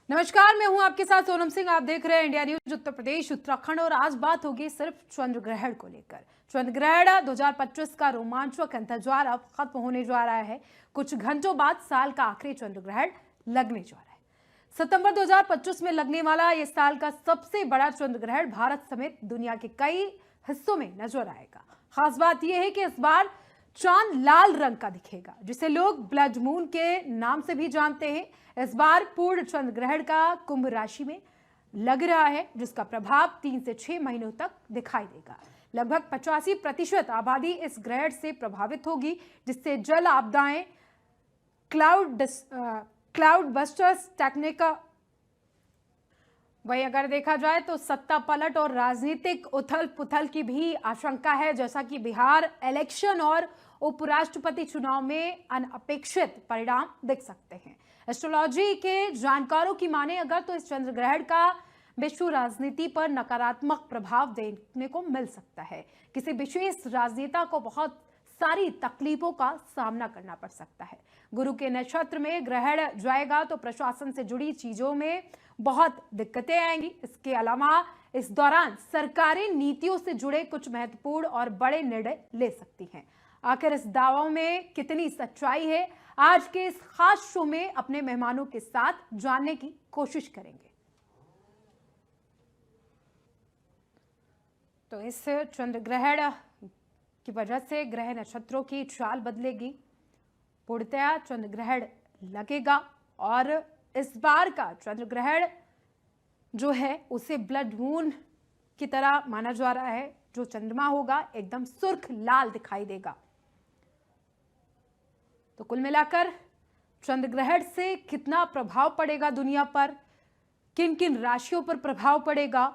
नमस्कार, मैं हूं आपके साथ सोनम सिंह। आप देख रहे हैं इंडिया न्यूज उत्तर प्रदेश उत्तराखंड और आज बात होगी सिर्फ चंद्र ग्रहण को लेकर। चंद्र ग्रहण 2025 का रोमांचक इंतजार अब खत्म होने जा रहा है। कुछ घंटों बाद साल का आखिरी चंद्र ग्रहण लगने जा रहा है। सितंबर 2025 में लगने वाला ये साल का सबसे बड़ा चंद्र ग्रहण भारत समेत दुनिया के कई हिस्सों में नजर आएगा। खास बात यह है कि इस बार चांद लाल रंग का दिखेगा, जिसे लोग ब्लड मून के नाम से भी जानते हैं। इस बार पूर्ण चंद्र ग्रहण का कुंभ राशि में लग रहा है, जिसका प्रभाव 3 से 6 महीनों तक दिखाई देगा। लगभग 85% आबादी इस ग्रहण से प्रभावित होगी, जिससे जल आपदाएं, क्लाउड बस्टर्स टेक्निका वही अगर देखा जाए तो सत्ता पलट और राजनीतिक उथल पुथल की भी आशंका है, जैसा कि बिहार इलेक्शन और उपराष्ट्रपति चुनाव में अनअपेक्षित परिणाम दिख सकते हैं। एस्ट्रोलॉजी के जानकारों की माने अगर तो इस चंद्र ग्रहण का विश्व राजनीति पर नकारात्मक प्रभाव देखने को मिल सकता है। किसी विशेष राजनेता को बहुत सारी तकलीफों का सामना करना पड़ सकता है। गुरु के नक्षत्र में ग्रहण जाएगा तो प्रशासन से जुड़ी चीजों में बहुत दिक्कतें आएंगी। इसके अलावा इस दौरान सरकारें नीतियों से जुड़े कुछ महत्वपूर्ण और बड़े निर्णय ले सकती हैं। आखिर इस दावों में कितनी सच्चाई है, आज के इस खास शो में अपने मेहमानों के साथ जानने की कोशिश करेंगे। तो इस चंद्र ग्रहण की वजह से ग्रह नक्षत्रों की चाल बदलेगी, पूर्णतया चंद्र ग्रहण लगेगा और इस बार का चंद्र ग्रहण जो है उसे ब्लड मून की तरह माना जा रहा है। जो चंद्रमा होगा एकदम सुर्ख लाल दिखाई देगा। तो कुल मिलाकर चंद्र ग्रहण से कितना प्रभाव पड़ेगा दुनिया पर, किन किन राशियों पर प्रभाव पड़ेगा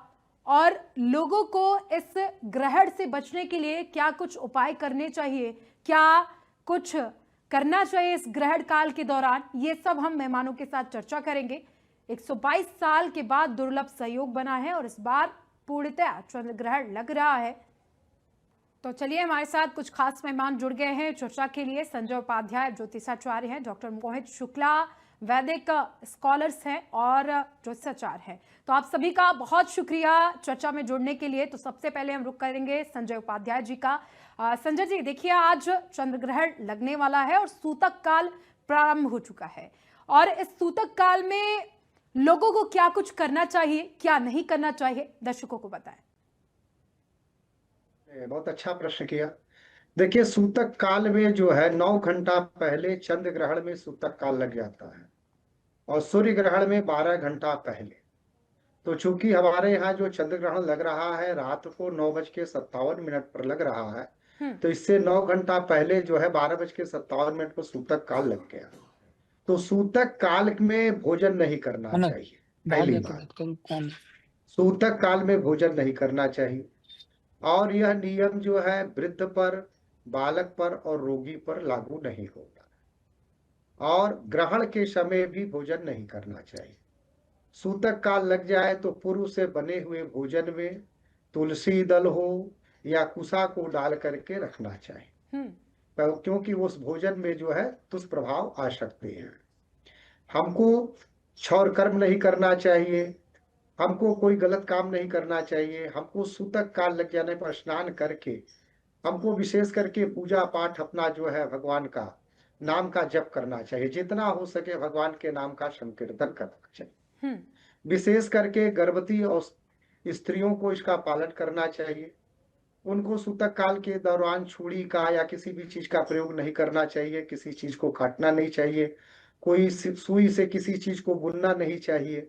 और लोगों को इस ग्रहण से बचने के लिए क्या कुछ उपाय करने चाहिए, क्या कुछ करना चाहिए इस ग्रहण काल के दौरान, ये सब हम मेहमानों के साथ चर्चा करेंगे। 122 साल के बाद दुर्लभ सहयोग बना है और इस बार पूर्णतः चंद्र ग्रहण लग रहा है। तो चलिए, हमारे साथ कुछ खास मेहमान जुड़ गए हैं चर्चा के लिए। संजय उपाध्याय ज्योतिषाचार्य हैं, डॉक्टर मोहित शुक्ला वैदिक स्कॉलर्स हैं और ज्योतिषाचार्य हैं। तो आप सभी का बहुत शुक्रिया चर्चा में जुड़ने के लिए। तो सबसे पहले हम रुख करेंगे संजय उपाध्याय जी का। संजय जी, देखिए आज चंद्र ग्रहण लगने वाला है और सूतक काल प्रारंभ हो चुका है, और इस सूतक काल में लोगों को क्या कुछ करना चाहिए, क्या नहीं करना चाहिए, दर्शकों को बताएं। बहुत अच्छा प्रश्न किया। देखिए, सूतक काल में जो है 9 घंटा पहले चंद्र ग्रहण में सूतक काल लग जाता है और सूर्य ग्रहण में 12 घंटा पहले। तो चूंकि हमारे यहाँ जो चंद्र ग्रहण लग रहा है रात को 9:57 पर लग रहा है, तो इससे 9 घंटा पहले जो है 12:57 को सूतक काल लग गया। तो सूतक काल में भोजन नहीं करना चाहिए। पहली बात, सूतक काल में भोजन नहीं करना चाहिए। और यह नियम जो है वृद्ध पर, बालक पर और रोगी पर लागू नहीं होगा। और ग्रहण के समय भी भोजन नहीं करना चाहिए। सूतक काल लग जाए तो पूर्व से बने हुए भोजन में तुलसी दल हो या कुसा को डाल करके रखना चाहिए, क्योंकि उस भोजन में जो है दुष्प्रभाव आ सकते हैं। हमको क्षौर कर्म नहीं करना चाहिए, हमको कोई गलत काम नहीं करना चाहिए। हमको सूतक काल लग जाने पर स्नान करके हमको विशेष करके पूजा पाठ अपना जो है भगवान का नाम का जप करना चाहिए। जितना हो सके भगवान के नाम का संकीर्तन करना चाहिए। विशेष करके गर्भवती और स्त्रियों को इसका पालन करना चाहिए। उनको सूतक काल के दौरान छुरी का या किसी भी चीज का प्रयोग नहीं करना चाहिए, किसी चीज को काटना नहीं चाहिए, कोई सुई से किसी चीज को बुनना नहीं चाहिए।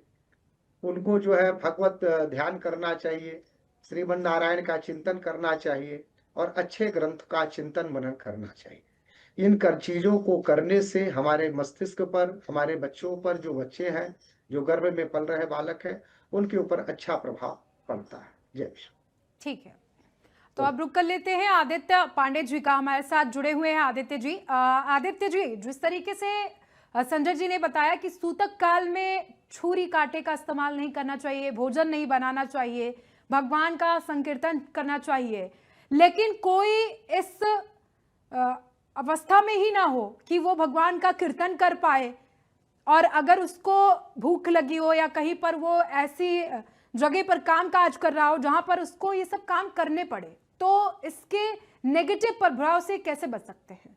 उनको जो है भगवत ध्यान करना चाहिए, श्रीमन नारायण का चिंतन करना चाहिए और अच्छे ग्रंथ का चिंतन मनन करना चाहिए। इन कर चीजों को करने से हमारे मस्तिष्क पर, हमारे बच्चों पर, जो बच्चे हैं जो गर्भ में पल रहे बालक हैं, उनके ऊपर अच्छा प्रभाव पड़ता है। जय विष्णु। ठीक है, तो अब रुक कर लेते हैं। आदित्य पांडे जी का हमारे साथ जुड़े हुए हैं। आदित्य जी, जिस तरीके से संजय जी ने बताया कि सूतक काल में छुरी कांटे का इस्तेमाल नहीं करना चाहिए, भोजन नहीं बनाना चाहिए, भगवान का संकीर्तन करना चाहिए, लेकिन कोई इस अवस्था में ही ना हो कि वो भगवान का कीर्तन कर पाए, और अगर उसको भूख लगी हो या कहीं पर वो ऐसी जगह पर काम काज कर रहा हो जहां पर उसको ये सब काम करने पड़े, तो इसके नेगेटिव प्रभाव से कैसे बच सकते हैं?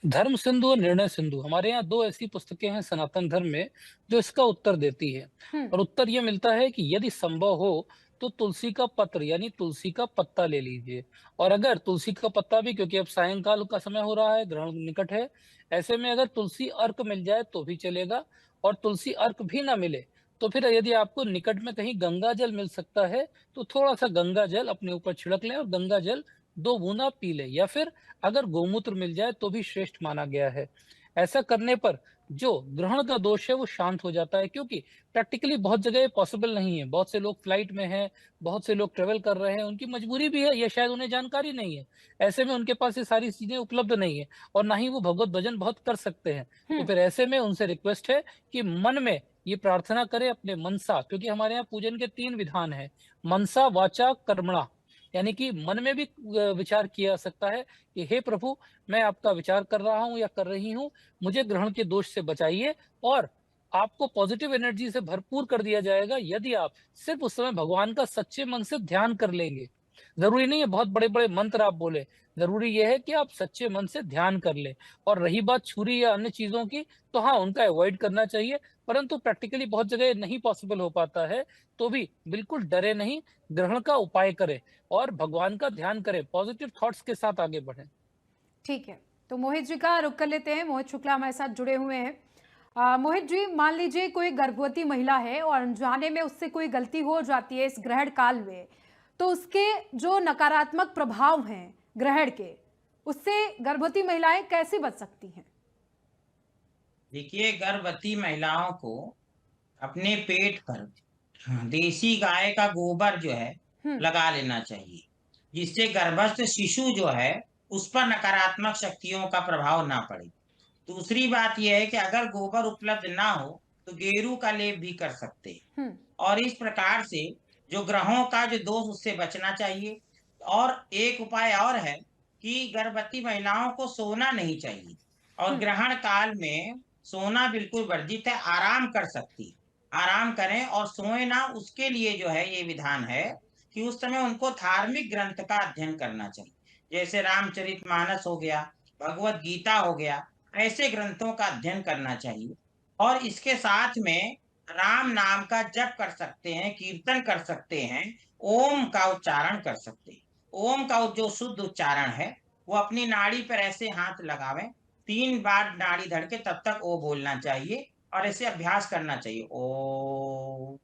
धर्म सिंधु और निर्णय सिंधु, हमारे यहाँ दो ऐसी पुस्तकें हैं सनातन धर्म में जो इसका उत्तर देती है। और उत्तर ये मिलता है कि यदि संभव हो तो तुलसी का पत्र यानी तुलसी का पत्ता ले लीजिए। और अगर तुलसी का पत्ता भी, क्योंकि अब सायंकाल का समय हो रहा है, ग्रहण निकट है, ऐसे में अगर तुलसी अर्क मिल जाए तो भी चलेगा। और तुलसी अर्क भी ना मिले तो फिर यदि आपको निकट में कहीं गंगा जल मिल सकता है तो थोड़ा सा गंगा जल अपने ऊपर छिड़क लें और गंगा जल 2 बूंदा पी लें। या फिर अगर गोमूत्र मिल जाए तो भी श्रेष्ठ माना गया है। ऐसा करने पर जो ग्रहण का दोष है वो शांत हो जाता है, क्योंकि प्रैक्टिकली बहुत जगह पॉसिबल नहीं है। बहुत से लोग फ्लाइट में हैं, बहुत से लोग ट्रेवल कर रहे हैं, उनकी मजबूरी भी है या शायद उन्हें जानकारी नहीं है। ऐसे में उनके पास ये सारी चीजें उपलब्ध नहीं है और ना ही वो भगवत भजन बहुत कर सकते हैं। तो फिर ऐसे में उनसे रिक्वेस्ट है कि मन में ये प्रार्थना करें अपने मनसा, क्योंकि हमारे यहाँ पूजन के 3 विधान है, मनसा वाचा कर्मणा। यानी कि मन में भी विचार किया जा सकता है कि हे प्रभु, मैं आपका विचार कर रहा हूं या कर रही हूं, मुझे ग्रहण के दोष से बचाइए। और आपको पॉजिटिव एनर्जी से भरपूर कर दिया जाएगा यदि आप सिर्फ उस समय भगवान का सच्चे मन से ध्यान कर लेंगे। जरूरी नहीं है बहुत बड़े बड़े मंत्र आप बोले, जरूरी यह है कि आप सच्चे मन से ध्यान कर ले। और रही बात छुरी या अन्य चीजों की, तो हाँ, उनका अवॉइड करना चाहिए, परंतु प्रैक्टिकली बहुत जगह नहीं पॉसिबल हो पाता है। तो भी बिल्कुल डरे नहीं, ग्रहण का उपाय करें और भगवान का ध्यान करें, पॉजिटिव थॉट्स के साथ आगे बढ़ें। ठीक है, तो मोहित जी का रुख कर लेते हैं। मोहित शुक्ला हमारे साथ जुड़े हुए हैं। मोहित जी, मान लीजिए कोई गर्भवती महिला है और अनजाने में उससे कोई गलती हो जाती है इस ग्रहण काल में, तो उसके जो नकारात्मक प्रभाव हैं ग्रहण के, उससे गर्भवती महिलाएं कैसे बच सकती हैं? देखिए, गर्भवती महिलाओं को अपने पेट पर देसी गाय का गोबर जो है लगा लेना चाहिए, जिससे गर्भस्थ शिशु जो है उस पर नकारात्मक शक्तियों का प्रभाव ना पड़े। दूसरी बात यह है कि अगर गोबर उपलब्ध ना हो तो गेरू का लेप भी कर सकते हैं। और इस प्रकार से जो ग्रहों का जो दोष, उससे बचना चाहिए। और एक उपाय और है कि गर्भवती महिलाओं को सोना नहीं चाहिए, और ग्रहण काल में सोना बिल्कुल वर्जित है। आराम कर सकती, आराम करें और सोए ना, उसके लिए जो है ये विधान है कि उस समय उनको धार्मिक ग्रंथ का अध्ययन करना चाहिए, जैसे रामचरितमानस हो गया, भगवत गीता हो गया, ऐसे ग्रंथों का अध्ययन करना चाहिए। और इसके साथ में राम नाम का जप कर सकते हैं, कीर्तन कर सकते हैं, ओम का उच्चारण कर सकते हैं। ओम का जो शुद्ध उच्चारण है वो अपनी नाड़ी पर ऐसे हाथ लगावें, 3 बार नाड़ी धड़के तब तक ओ बोलना चाहिए और ऐसे अभ्यास करना चाहिए। ओ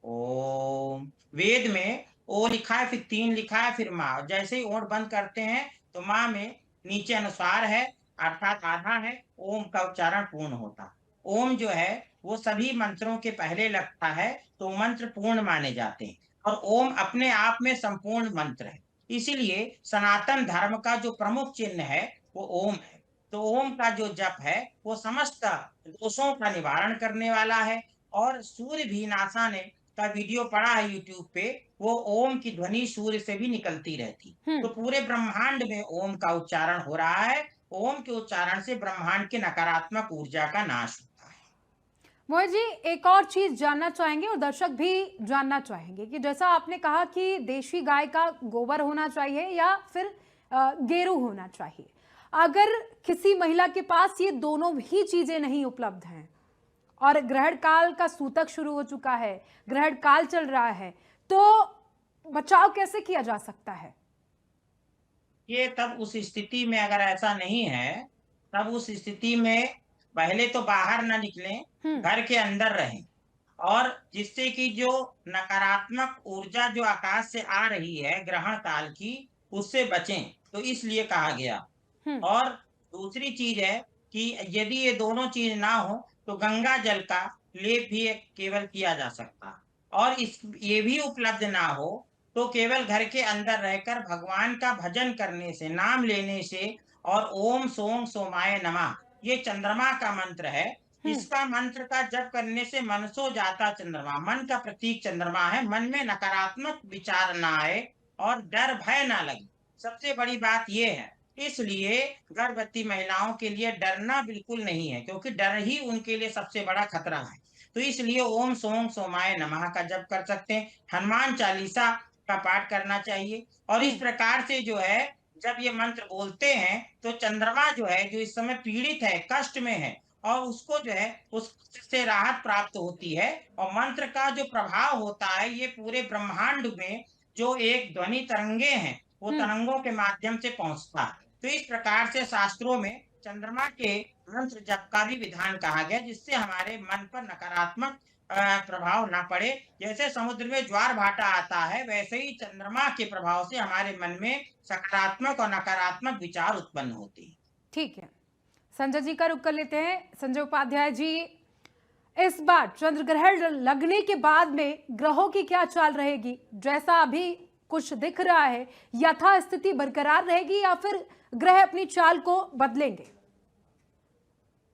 ओम। वेद में ओ लिखा है, फिर 3 लिखा है, फिर माँ। जैसे ही ओठ बंद करते हैं तो माँ में नीचे अनुस्वार है, अर्थात आधा है, ओम का उच्चारण पूर्ण होता। ओम जो है वो सभी मंत्रों के पहले लगता है, तो मंत्र पूर्ण माने जाते हैं। और ओम अपने आप में संपूर्ण मंत्र है, इसीलिए सनातन धर्म का जो प्रमुख चिन्ह है वो ओम है। तो ओम का जो जप है वो समस्त दोषों का निवारण करने वाला है। और सूर्य भी, नासा ने का वीडियो पड़ा है यूट्यूब पे, वो ओम की ध्वनि सूर्य से भी निकलती रहती। तो पूरे ब्रह्मांड में ओम का उच्चारण हो रहा है। ओम के उच्चारण से ब्रह्मांड की नकारात्मक ऊर्जा का नाश होता है। मोहित जी, एक और चीज जानना चाहेंगे और दर्शक भी जानना चाहेंगे कि जैसा आपने कहा कि देशी गाय का गोबर होना चाहिए या फिर गेरू होना चाहिए, अगर किसी महिला के पास ये दोनों ही चीजें नहीं उपलब्ध हैं और ग्रहण काल का सूतक शुरू हो चुका है, ग्रहण काल चल रहा है, तो बचाव कैसे किया जा सकता है? ये तब उस स्थिति में अगर ऐसा नहीं है, तब उस स्थिति में पहले तो बाहर ना निकलें, घर के अंदर रहें। और जिससे कि जो नकारात्मक ऊर्जा जो आकाश से आ रही है ग्रहण काल की, उससे बचें, तो इसलिए कहा गया। और दूसरी चीज है कि यदि ये दोनों चीज ना हो तो गंगा जल का लेप भी केवल किया जा सकता। और इस ये भी उपलब्ध ना हो तो केवल घर के अंदर रहकर भगवान का भजन करने से, नाम लेने से, और ओम सोम सोमाय नमः, ये चंद्रमा का मंत्र है। इसका मंत्र का जप करने से मनसो जाता चंद्रमा, मन का प्रतीक चंद्रमा है, मन में नकारात्मक विचार ना आए और डर भय ना लगे। सबसे बड़ी बात यह है। इसलिए गर्भवती महिलाओं के लिए डरना बिल्कुल नहीं है, क्योंकि डर ही उनके लिए सबसे बड़ा खतरा है। तो इसलिए ओम सोम सोमाय नमः का जप कर सकते हैं, हनुमान चालीसा का पाठ करना चाहिए। और इस प्रकार से जो है जब ये मंत्र बोलते हैं तो चंद्रमा जो है, जो इस समय पीड़ित है, कष्ट में है, और उसको जो है उससे राहत प्राप्त होती है। और मंत्र का जो प्रभाव होता है, ये पूरे ब्रह्मांड में जो एक ध्वनि तरंगे हैं, वो तरंगों के माध्यम से पहुंचता है। तो इस प्रकार से शास्त्रों में चंद्रमा के मंत्र जप का भी विधान कहा गया, जिससे हमारे मन पर नकारात्मक प्रभाव ना पड़े। जैसे समुद्र में ज्वार भाटा आता है, वैसे ही चंद्रमा के प्रभाव से हमारे मन में सकारात्मक और नकारात्मक विचार उत्पन्न होते हैं। ठीक है, संजय जी का रुख कर लेते हैं। संजय उपाध्याय जी, इस बार चंद्र ग्रहण लगने के बाद में ग्रहों की क्या चाल रहेगी? जैसा अभी कुछ दिख रहा है, यथास्थिति बरकरार रहेगी या फिर ग्रह अपनी चाल को बदलेंगे?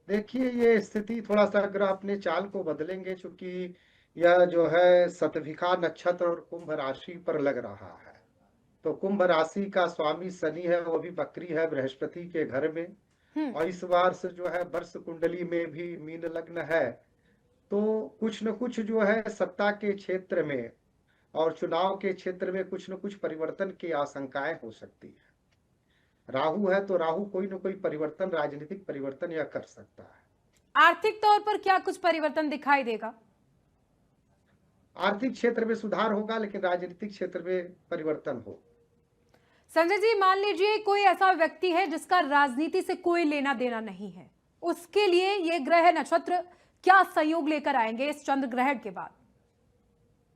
देखिए, ये स्थिति थोड़ा सा ग्रह अपने चाल को बदलेंगे, क्योंकि यह जो है शतभिखा नक्षत्र और कुंभ राशि पर लग रहा है। तो कुंभ राशि का स्वामी शनि है, वो भी बकरी है बृहस्पति के घर में। और इस बार से जो है वर्ष कुंडली में भी मीन लग्न है। तो कुछ न कुछ जो है सत्ता के क्षेत्र में और चुनाव के क्षेत्र में कुछ न कुछ परिवर्तन की आशंकाएं हो सकती है। राहु है तो राहु कोई न कोई परिवर्तन, राजनीतिक परिवर्तन यह कर सकता है। आर्थिक तौर पर क्या कुछ परिवर्तन दिखाई देगा? आर्थिक क्षेत्र में सुधार होगा, लेकिन राजनीतिक क्षेत्र में परिवर्तन हो। संजय जी, मान लीजिए कोई ऐसा व्यक्ति है जिसका राजनीति से कोई लेना देना नहीं है, उसके लिए ये ग्रह नक्षत्र क्या संयोग लेकर आएंगे इस चंद्र ग्रहण के बाद?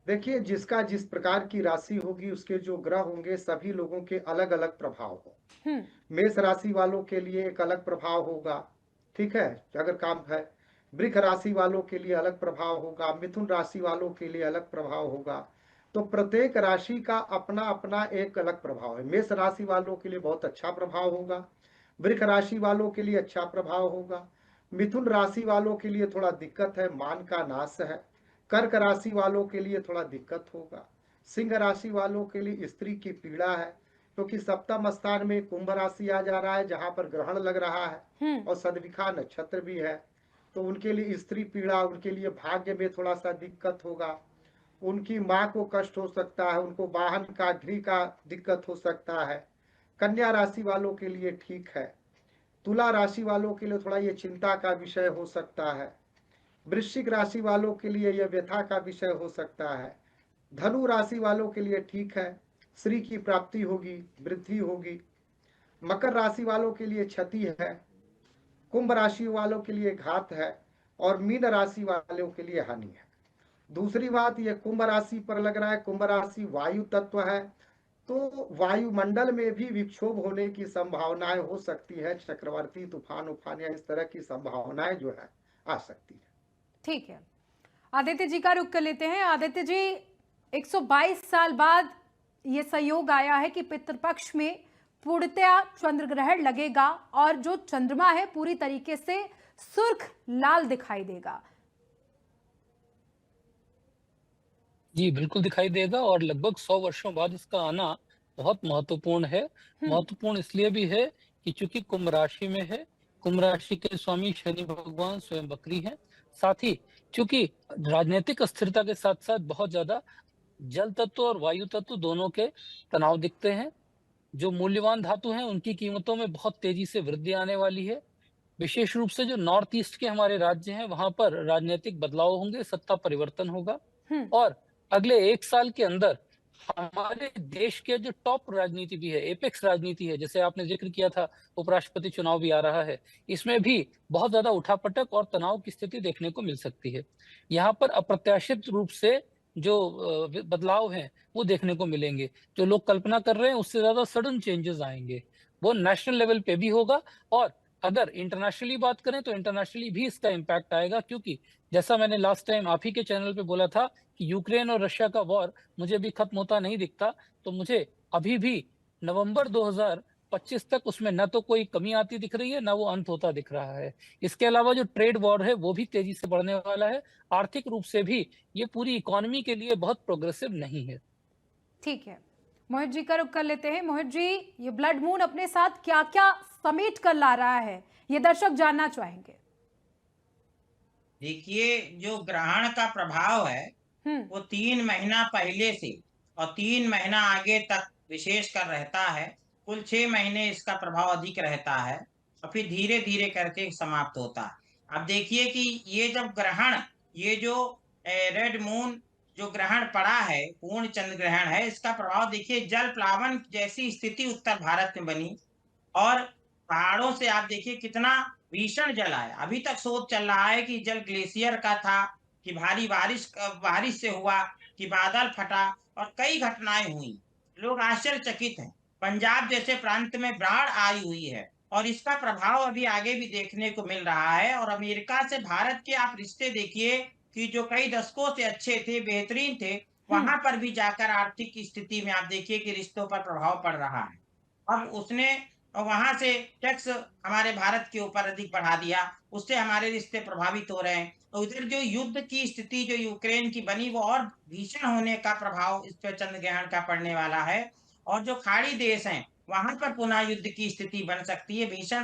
देखिए, जिसका जिस प्रकार की राशि होगी, उसके जो ग्रह होंगे, सभी लोगों के अलग अलग प्रभाव हो। मेष राशि वालों के लिए एक अलग प्रभाव होगा, ठीक है, अगर काम है। वृष राशि वालों के लिए अलग प्रभाव होगा, मिथुन राशि वालों के लिए अलग प्रभाव होगा। तो प्रत्येक राशि का अपना अपना एक अलग प्रभाव है। मेष राशि वालों के लिए बहुत अच्छा प्रभाव होगा, वृष राशि वालों के लिए अच्छा प्रभाव होगा, मिथुन राशि वालों के लिए थोड़ा दिक्कत है, मान का नाश है। कर्क राशि वालों के लिए थोड़ा दिक्कत होगा। सिंह राशि वालों के लिए स्त्री की पीड़ा है, क्योंकि सप्तम स्थान में कुंभ राशि आ जा रहा है, जहां पर ग्रहण लग रहा है और सदविखा नक्षत्र भी है। तो उनके लिए स्त्री पीड़ा, उनके लिए भाग्य में थोड़ा सा दिक्कत होगा। उनकी माँ को कष्ट हो सकता है, उनको वाहन का गृह का दिक्कत हो सकता है। कन्या राशि वालों के लिए ठीक है। तुला राशि वालों के लिए थोड़ा ये चिंता का विषय हो सकता है। वृश्चिक राशि वालों के लिए यह व्यथा का विषय हो सकता है। धनु राशि वालों के लिए ठीक है, श्री की प्राप्ति होगी, वृद्धि होगी। मकर राशि वालों के लिए क्षति है, कुंभ राशि वालों के लिए घात है और मीन राशि वालों के लिए हानि है। दूसरी बात, यह कुंभ राशि पर लग रहा है, कुंभ राशि वायु तत्व है, तो वायुमंडल में भी विक्षोभ होने की संभावनाएं हो सकती है। चक्रवाती तूफान उफान या इस तरह की संभावनाएं जो है आ सकती है। ठीक है, आदित्य जी का रुख कर लेते हैं। आदित्य जी, 122 साल बाद ये संयोग आया है कि पितृपक्ष में पूर्णतया चंद्र ग्रहण लगेगा और जो चंद्रमा है पूरी तरीके से सुर्ख लाल दिखाई देगा। जी बिल्कुल दिखाई देगा, और लगभग 100 वर्षों बाद इसका आना बहुत महत्वपूर्ण है। महत्वपूर्ण इसलिए भी है कि चूंकि कुंभ राशि में है, कुंभ राशि के स्वामी शनि भगवान स्वयं बकरी हैं। साथ ही चूंकि राजनीतिक अस्थिरता के साथ साथ बहुत ज्यादा जल तत्व और वायु तत्व दोनों के तनाव दिखते हैं। जो मूल्यवान धातु हैं उनकी कीमतों में बहुत तेजी से वृद्धि आने वाली है। विशेष रूप से जो नॉर्थ ईस्ट के हमारे राज्य हैं वहां पर राजनीतिक बदलाव होंगे, सत्ता परिवर्तन होगा। और अगले 1 साल के अंदर हमारे देश के जो टॉप राजनीति भी है, एपेक्स राजनीति है, जैसे आपने जिक्र किया था उपराष्ट्रपति चुनाव भी आ रहा है, इसमें भी बहुत ज्यादा उठापटक और तनाव की स्थिति देखने को मिल सकती है। यहाँ पर अप्रत्याशित रूप से जो बदलाव हैं वो देखने को मिलेंगे। जो लोग कल्पना कर रहे हैं उससे ज्यादा सडन चेंजेस आएंगे। वो नेशनल लेवल पे भी होगा, और अगर इंटरनेशनली बात करें तो इंटरनेशनली भी इसका इम्पैक्ट आएगा। क्योंकि जैसा मैंने लास्ट टाइम आप ही के चैनल पे बोला था कि यूक्रेन और रशिया का वॉर मुझे भी खत्म होता नहीं दिखता, तो मुझे अभी भी नवंबर 2025 तक उसमें न तो कोई कमी आती दिख रही है, न वो अंत होता दिख रहा है। इसके अलावा जो ट्रेड वॉर है वो भी तेजी से बढ़ने वाला है। आर्थिक रूप से भी ये पूरी इकोनॉमी के लिए बहुत प्रोग्रेसिव नहीं है। ठीक है, मोहित जी का रुख कर लेते हैं। मोहित जी, ये ब्लड मून अपने साथ क्या क्या समेट कर ला रहा है, ये दर्शक जानना चाहेंगे। देखिए, जो ग्रहण का प्रभाव है वो 3 महीना पहले से और 3 महीना आगे तक विशेष कर रहता है। कुल 6 महीने इसका प्रभाव अधिक रहता है और फिर धीरे धीरे करके समाप्त होता है। अब देखिए कि ये जब ग्रहण, ये जो रेड मून जो ग्रहण पड़ा है, पूर्ण चंद्र ग्रहण है, इसका प्रभाव देखिए जल प्लावन जैसी स्थिति उत्तर भारत में बनी और पहाड़ों से आप देखिए कितना भीषण जल आया। अभी तक शोध चल रहा है कि जल ग्लेशियर का था कि भारी बारिश से हुआ कि बादल फटा और कई घटनाएं हुई। लोग आश्चर्यचकित हैं। पंजाब जैसे प्रांत में बाढ़ आई हुई है और इसका प्रभाव अभी आगे भी देखने को मिल रहा है। और अमेरिका से भारत के आप रिश्ते देखिए कि जो कई दशकों से अच्छे थे, बेहतरीन थे, वहां पर भी जाकर आर्थिक स्थिति में आप देखिए कि रिश्तों पर प्रभाव पड़ रहा है। अब उसने वहां से टैक्स हमारे भारत के ऊपर अधिक बढ़ा दिया, उससे हमारे रिश्ते प्रभावित हो रहे हैं। और उधर जो युद्ध की स्थिति जो यूक्रेन की बनी वो और भीषण होने का प्रभाव इस पर चंद्र ग्रहण का पड़ने वाला है। और जो खाड़ी देश हैं वहां पर पुनः युद्ध की स्थिति बन सकती है, भीषण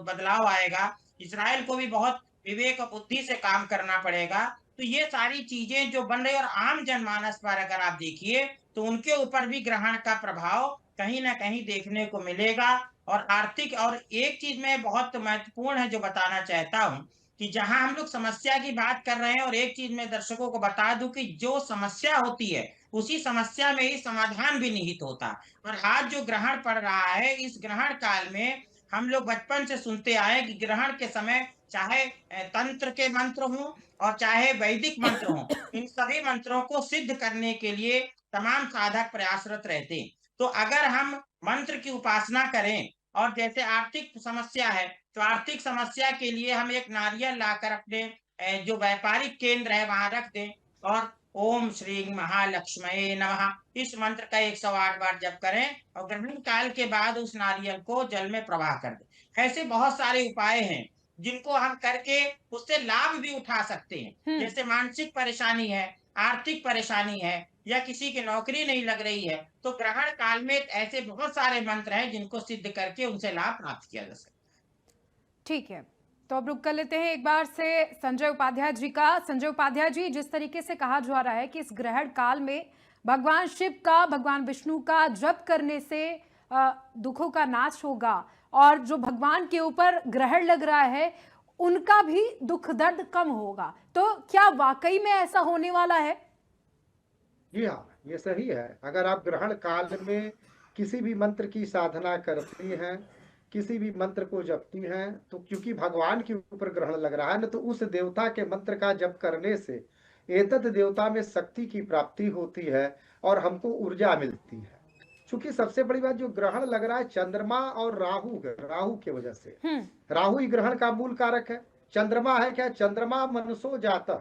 बदलाव आएगा। इसराइल को भी बहुत विवेक और बुद्धि से काम करना पड़ेगा। तो ये सारी चीजें जो बन रही और आम जनमानस पर अगर आप देखिए तो उनके ऊपर भी ग्रहण का प्रभाव कहीं ना कहीं देखने को मिलेगा। और आर्थिक, और एक चीज में बहुत महत्वपूर्ण है जो बताना चाहता हूँ कि जहां हम लोग समस्या की बात कर रहे हैं, और एक चीज मैं दर्शकों को बता दूं कि जो समस्या होती है उसी समस्या में ही समाधान भी निहित होता है। और आज जो ग्रहण पड़ रहा है, इस ग्रहण काल में हम लोग बचपन से सुनते आए कि ग्रहण के समय चाहे तंत्र के मंत्र हों और चाहे वैदिक मंत्र हों, इन सभी मंत्रों को सिद्ध करने के लिए तमाम साधक प्रयासरत रहते हैं। तो अगर हम मंत्र की उपासना करें और जैसे आर्थिक समस्या है तो आर्थिक समस्या के लिए हम एक नारियल लाकर अपने जो व्यापारिक केंद्र है वहां रख दें और ओम श्री महालक्ष्मये नमः इस मंत्र का 108 बार जप करें और ग्रहण काल के बाद उस नारियल को जल में प्रवाह कर दें। ऐसे बहुत सारे उपाय हैं जिनको हम करके उससे लाभ भी उठा सकते हैं। जैसे मानसिक परेशानी है, आर्थिक परेशानी है या किसी की नौकरी नहीं लग रही है, तो ग्रहण काल में ऐसे बहुत सारे मंत्र हैं जिनको सिद्ध करके उनसे लाभ प्राप्त किया जा सकता है। ठीक है, तो अब रुक कर लेते हैं एक बार से संजय उपाध्याय जी का। संजय उपाध्याय जी, जिस तरीके से कहा जा रहा है कि इस ग्रहण काल में भगवान शिव का, भगवान विष्णु का जप करने से दुखों का नाश होगा और जो भगवान के ऊपर ग्रहण लग रहा है उनका भी दुख दर्द कम होगा, तो क्या वाकई में ऐसा होने वाला है? जी हाँ, ये सही है। अगर आप ग्रहण काल में किसी भी मंत्र की साधना करती हैं, किसी भी मंत्र को जपती हैं, तो क्योंकि भगवान के ऊपर ग्रहण लग रहा है ना, तो उस देवता के मंत्र का जप करने से एतत् देवता में शक्ति की प्राप्ति होती है और हमको ऊर्जा मिलती है। क्योंकि सबसे बड़ी बात, जो ग्रहण लग रहा है चंद्रमा और राहु के वजह से, राहु ही ग्रहण का मूल कारक है। चंद्रमा है क्या? चंद्रमा मनसो जाता,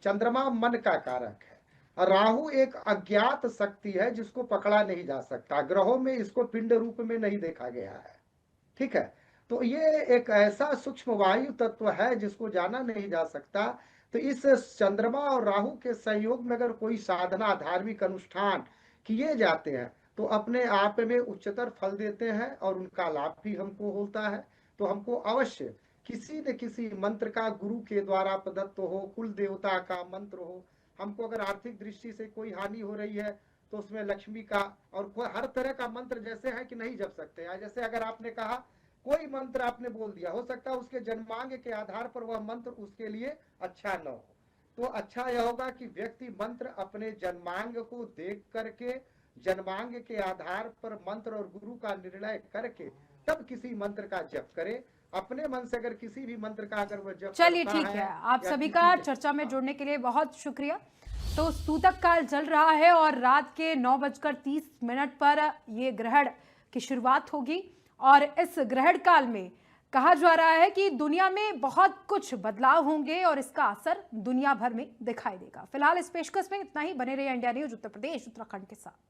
चंद्रमा मन का कारक है। और राहु एक अज्ञात शक्ति है जिसको पकड़ा नहीं जा सकता, ग्रहों में इसको पिंड रूप में नहीं देखा गया है। ठीक है, तो ये एक ऐसा सूक्ष्म वायु तत्व है जिसको जाना नहीं जा सकता। तो इस चंद्रमा और राहु के संयोग में अगर कोई साधना, धार्मिक अनुष्ठान किए जाते हैं तो अपने आप में उच्चतर फल देते हैं और उनका लाभ भी हमको होता है। तो हमको अवश्य किसी न किसी मंत्र का गुरु के द्वारा प्रदत्त हो, कुल देवता का मंत्र हो। हमको अगर आर्थिक दृष्टि से कोई हानि हो रही है तो उसमें लक्ष्मी का और हर तरह का मंत्र जैसे है कि नहीं जप सकते हैं। जैसे अगर आपने कहा कोई मंत्र आपने बोल दिया, हो सकता है उसके जन्मांग के आधार पर वह मंत्र उसके लिए अच्छा न हो। तो अच्छा यह होगा कि व्यक्ति मंत्र अपने जन्मांग को देख करके, जन्मांग के आधार पर मंत्र और गुरु का निर्णय करके तब किसी मंत्र का जप करे। अपने मन से अगर किसी भी मंत्र का अगर वह जप, चलिए ठीक है, आप सभी का चर्चा में जुड़ने के लिए बहुत शुक्रिया। तो सूतक काल चल रहा है और रात के 9:30 पर ये ग्रहण की शुरुआत होगी और इस ग्रहण काल में कहा जा रहा है कि दुनिया में बहुत कुछ बदलाव होंगे और इसका असर दुनिया भर में दिखाई देगा। फिलहाल इस पेशकश में इतना ही। बने रहिए इंडिया न्यूज उत्तर प्रदेश उत्तराखंड के साथ।